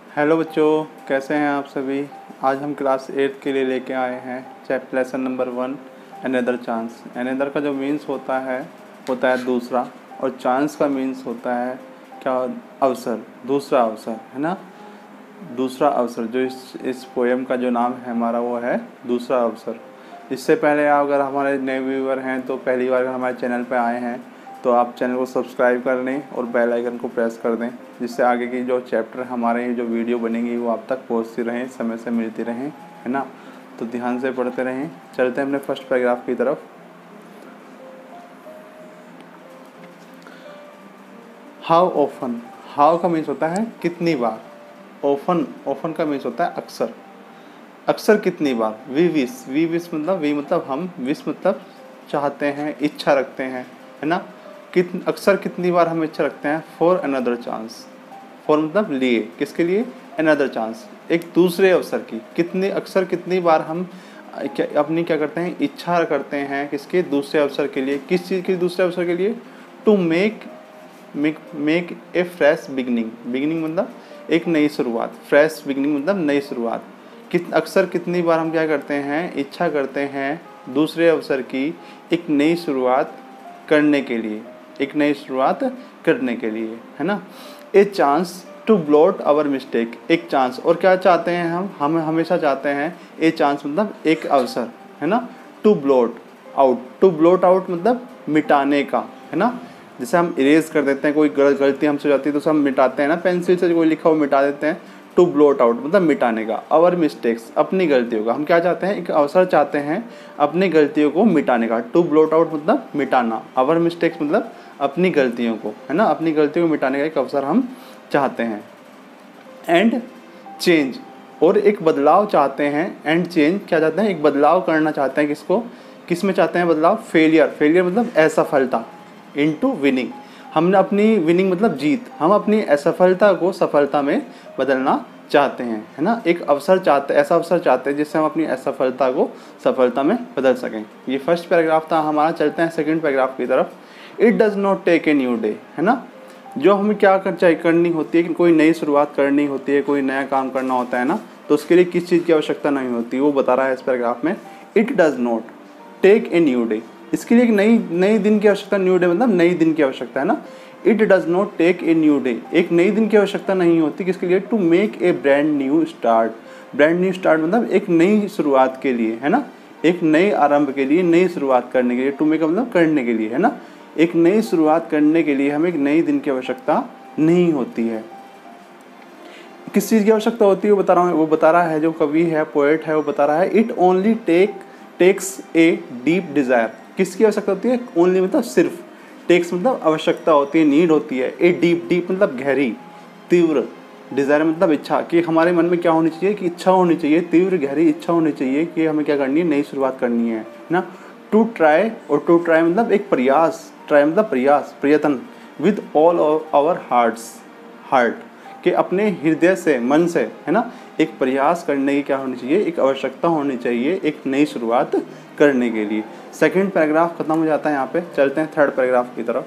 Hello बच्चों, कैसे हैं आप सभी। आज हम क्लास 8 के लिए लेके आए हैं chapter lesson number 1 another chance. Another का जो मीन्स होता है दूसरा, और चांस का मीन्स होता है क्या, अवसर, दूसरा अवसर, है ना। दूसरा अवसर जो इस पोएम का जो नाम है हमारा वो है दूसरा अवसर। इससे पहले आप अगर हमारे नए व्यूअर हैं तो पहली बार अगर हमारे चैनल पर आए हैं तो आप चैनल को सब्सक्राइब कर लें और बेल आइकन को प्रेस कर दें, जिससे आगे की जो चैप्टर हमारे जो वीडियो बनेंगी वो आप तक पहुंचती रहें, समय से मिलती रहें, है ना। तो ध्यान से पढ़ते रहें। चलते हैं अपने फर्स्ट पैराग्राफ की तरफ। हाउ ऑफन, हाउ का मीन्स होता है कितनी बार, ऑफन, ऑफन का मीन्स होता है अक्सर, अक्सर कितनी बार। वी विश मतलब वी मतलब हम, विश मतलब चाहते हैं, इच्छा रखते हैं, है ना। अक्सर कितनी बार हम इच्छा रखते हैं। फॉर अनदर चांस, फॉर मतलब लिए, किसके लिए, अनदर चांस, एक दूसरे अवसर की। कितने अक्सर कितनी बार हम क्या करते हैं, इच्छा करते हैं किसके, दूसरे अवसर के लिए। किस चीज़ के दूसरे अवसर के लिए। To make a fresh beginning, beginning मतलब एक नई शुरुआत, फ्रेश बिगनिंग मतलब नई शुरुआत। अक्सर कितनी बार हम क्या करते हैं, इच्छा करते हैं दूसरे अवसर की एक नई शुरुआत करने के लिए, एक नई शुरुआत करने के लिए, है ना। A chance to blot our mistake, एक चांस, और क्या चाहते हैं हम हमेशा चाहते हैं ए चांस मतलब एक अवसर, है ना। To blot out, to blot out मतलब मिटाने का, है ना। जैसे हम इरेज कर देते हैं, कोई गलती हमसे हो जाती है तो उसे हम मिटाते हैं ना, पेंसिल से कोई लिखा हुआ मिटा देते हैं। टू ब्लॉट आउट मतलब मिटाने का। आवर मिस्टेक्स, अपनी गलतियों का, हम क्या चाहते हैं, एक अवसर चाहते हैं अपनी गलतियों को मिटाने का। टू ब्लॉट आउट मतलब मिटाना, आवर मिस्टेक्स मतलब अपनी गलतियों को, है ना, अपनी गलतियों को मिटाने का एक अवसर हम चाहते हैं। एंड चेंज, और एक बदलाव चाहते हैं। एंड चेंज क्या चाहते हैं, एक बदलाव करना चाहते हैं, किसको, किस में चाहते हैं बदलाव। फेलियर, फेलियर मतलब असफलता, इनटू विनिंग, हमने अपनी विनिंग मतलब जीत, हम अपनी असफलता को सफलता में बदलना चाहते हैं, है ना। एक अवसर चाहते, ऐसा अवसर चाहते हैं जिससे हम अपनी असफलता को सफलता में बदल सकें। ये फर्स्ट पैराग्राफ था हमारा। चलते हैं सेकंड पैराग्राफ की तरफ। It does not take a new day, है ना। जो हमें क्या करनी होती है कि कोई नई शुरुआत करनी होती है, कोई नया काम करना होता है ना, तो उसके लिए किस चीज़ की आवश्यकता नहीं होती, वो बता रहा है इस पैराग्राफ में। It does not take a new day, इसके लिए एक नई दिन की आवश्यकता, न्यू डे मतलब नई दिन की आवश्यकता, है ना। It does not take a new day, एक नई दिन की आवश्यकता नहीं होती, किसके लिए, to make a brand new start, brand new start मतलब एक नई शुरुआत के लिए, है ना, एक नए आरंभ के लिए, नई शुरुआत करने के लिए। टू मेक मतलब करने के लिए, है ना, एक नई शुरुआत करने के लिए हमें एक नई दिन की आवश्यकता नहीं होती है। किस चीज़ की आवश्यकता होती है वो बता रहा है जो कवि है, पोएट है, वो बता रहा है। It only takes a deep desire, किसकी आवश्यकता होती है, ओनली मतलब सिर्फ, टेक्स मतलब आवश्यकता होती है, नीड होती है। ए डीप मतलब गहरी, तीव्र, डिज़ायर मतलब इच्छा, कि हमारे मन में क्या होनी चाहिए, कि इच्छा होनी चाहिए, तीव्र गहरी इच्छा होनी चाहिए कि हमें क्या करनी है, नई शुरुआत करनी है ना। टू ट्राई, और टू ट्राई मतलब एक प्रयास, ट्राई मतलब प्रयास, प्रयत्न। विद ऑल आवर हार्ट, कि अपने हृदय से, मन से, है ना, एक प्रयास करने की क्या होनी चाहिए, एक आवश्यकता होनी चाहिए एक नई शुरुआत करने के लिए। सेकंड पैराग्राफ खत्म हो जाता है यहाँ पे। चलते हैं थर्ड पैराग्राफ की तरफ।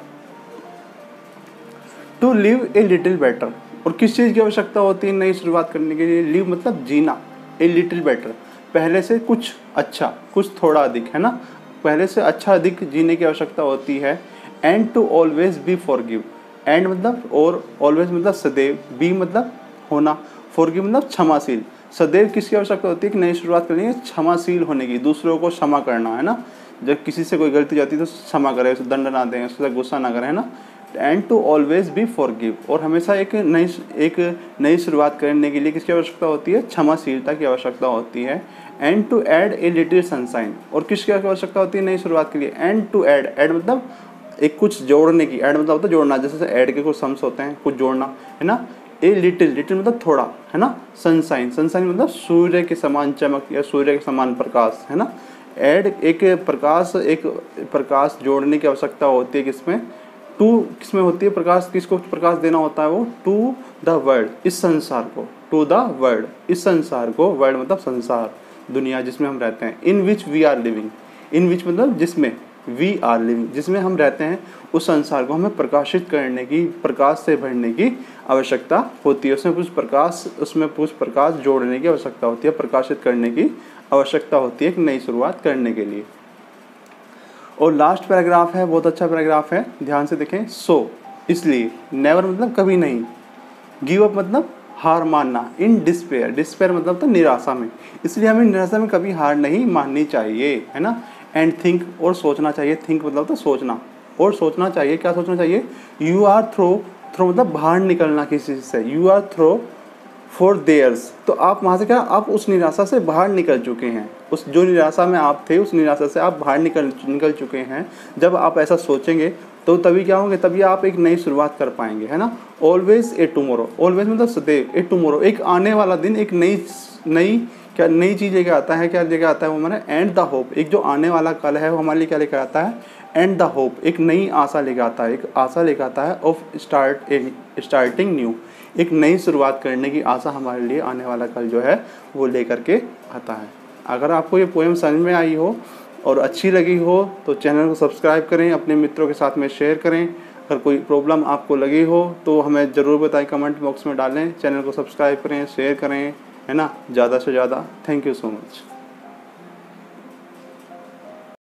To live a little better, और किस चीज़ की आवश्यकता होती है नई शुरुआत करने के लिए। लिव मतलब जीना, ए लिटिल बेटर पहले से कुछ अच्छा, कुछ थोड़ा अधिक, है ना, पहले से अच्छा अधिक जीने की आवश्यकता होती है। And to always be forgive, and मतलब और, ऑलवेज मतलब सदैव, बी मतलब होना, फॉरगिव मतलब क्षमाशील। सदैव किसकी आवश्यकता होती है कि नई शुरुआत करनी है, क्षमाशील होने की, दूसरों को क्षमा करना, है ना। जब किसी से कोई गलती जाती है तो क्षमा करें, उसे दंड ना दें, उससे गुस्सा ना करें, है ना। And to always be forgive, और हमेशा एक नई शुरुआत करने के लिए किसकी आवश्यकता होती है, क्षमाशीलता की आवश्यकता होती है। And to add a little sunshine, और किसकी आवश्यकता होती है नई शुरुआत के लिए। एंड टू ऐड मतलब एक कुछ जोड़ने की, ऐड मतलब होता है जोड़ना, जैसे ऐड के कुछ सम्स होते हैं, कुछ जोड़ना, है ना। ए लिटिल मतलब थोड़ा, है ना। सनशाइन मतलब सूर्य के समान चमक या सूर्य के समान प्रकाश, है ना। ऐड एक प्रकाश जोड़ने की आवश्यकता होती है, किसमें, टू किसमें होती है, प्रकाश, किसको प्रकाश देना होता है वो, टू द वर्ल्ड, इस संसार को, टू द वर्ल्ड, इस संसार को, वर्ल्ड मतलब संसार, दुनिया जिसमें हम रहते हैं। इन विच वी आर लिविंग, इन विच मतलब जिसमें, वी आर लिविंग, जिसमें हम रहते हैं उस संसार को हमें प्रकाशित करने की, प्रकाश से भरने की आवश्यकता होती है। उसमें कुछ प्रकाश जोड़ने की आवश्यकता होती है, प्रकाशित करने की आवश्यकता होती है एक नई शुरुआत करने के लिए। और लास्ट पैराग्राफ है, बहुत अच्छा पैराग्राफ है, ध्यान से देखें। सो इसलिए, नेवर मतलब कभी नहीं, गिव अप मतलब हार मानना, इन डिस्पेयर, डिस्पेयर मतलब तो निराशा में, इसलिए हमें निराशा में कभी हार नहीं माननी चाहिए, है ना। एंड थिंक, और सोचना चाहिए, थिंक मतलब तो सोचना, और सोचना चाहिए, क्या सोचना चाहिए, यू आर थ्रो, थ्रो मतलब बाहर निकलना किसी से, you are throw for theirs, तो आप वहाँ से क्या, आप उस निराशा से बाहर निकल चुके हैं, उस जो निराशा में आप थे उस निराशा से आप बाहर निकल चुके हैं। जब आप ऐसा सोचेंगे तो तभी क्या होंगे, तभी आप एक नई शुरुआत कर पाएंगे, है ना। ऑलवेज ए टुमारो, ऑलवेज मतलब सदैव, ए टुमारो एक आने वाला दिन, एक नई चीज़ लेकर आता है, क्या लेकर आता है वो हमारा, एंड द होप, एक जो आने वाला कल है वो हमारे लिए क्या लेकर आता है, एंड द होप, एक नई आशा लेकर आता है, एक आशा लेकर आता है, ऑफ स्टार्टिंग न्यू, एक नई शुरुआत करने की आशा हमारे लिए आने वाला कल जो है वो लेकर के आता है। अगर आपको ये पोएम समझ में आई हो और अच्छी लगी हो तो चैनल को सब्सक्राइब करें, अपने मित्रों के साथ में शेयर करें। अगर कोई प्रॉब्लम आपको लगी हो तो हमें ज़रूर बताएं, कमेंट बॉक्स में डालें। चैनल को सब्सक्राइब करें, शेयर करें, है ना, ज़्यादा से ज़्यादा। Thank you so much.